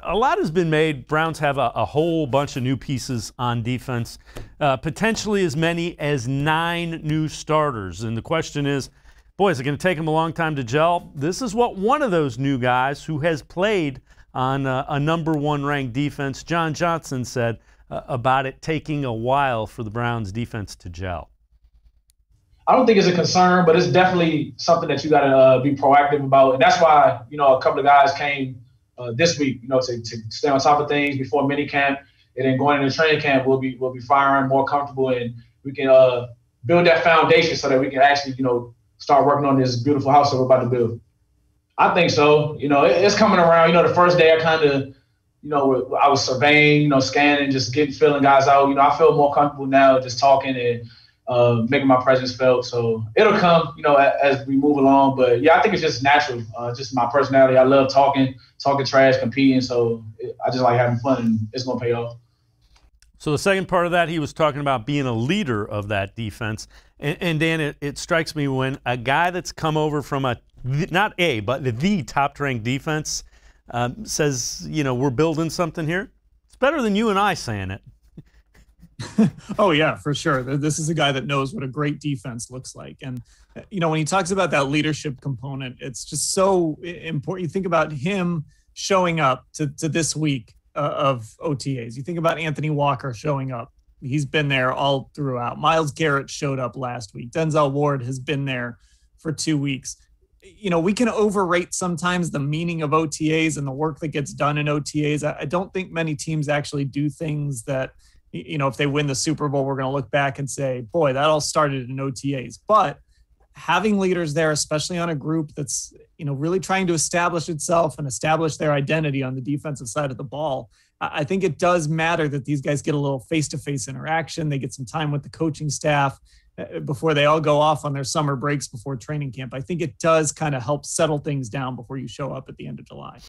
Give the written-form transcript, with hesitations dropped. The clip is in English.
a lot has been made. Browns have a whole bunch of new pieces on defense, potentially as many as 9 new starters. And the question is, boy, is it going to take them a long time to gel? This is what one of those new guys who has played on a number 1 ranked defense, John Johnson, said about it taking a while for the Browns defense to gel. I don't think it's a concern, but it's definitely something that you got to be proactive about. And that's why, a couple of guys came this week, to stay on top of things before minicamp. And then going into training camp, we'll be firing more comfortable, and we can build that foundation so that we can actually, start working on this beautiful house that we're about to build. I think so. It's coming around. The first day I kind of, I was surveying, scanning, just feeling guys out. I feel more comfortable now just talking and making my presence felt. So it'll come, as we move along. But, yeah, I think it's just natural, just my personality. I love talking trash, competing. So I just like having fun, and it's going to pay off. So the second part of that, he was talking about being a leader of that defense. And Dan, it strikes me when a guy that's come over from not the top-ranked defense says, we're building something here. It's better than you and I saying it. Oh, yeah, for sure. This is a guy that knows what a great defense looks like. And, when he talks about that leadership component, it's just so important. You think about him showing up to this week of OTAs. You think about Anthony Walker showing up. He's been there all throughout. Myles Garrett showed up last week. Denzel Ward has been there for 2 weeks. We can overrate sometimes the meaning of OTAs and the work that gets done in OTAs. I don't think many teams actually do things that, if they win the Super Bowl, we're going to look back and say, boy, that all started in OTAs. But having leaders there, especially on a group that's, really trying to establish itself and establish their identity on the defensive side of the ball, I think it does matter that these guys get a little face-to-face interaction. They get some time with the coaching staff before they all go off on their summer breaks before training camp. I think it does kind of help settle things down before you show up at the end of July.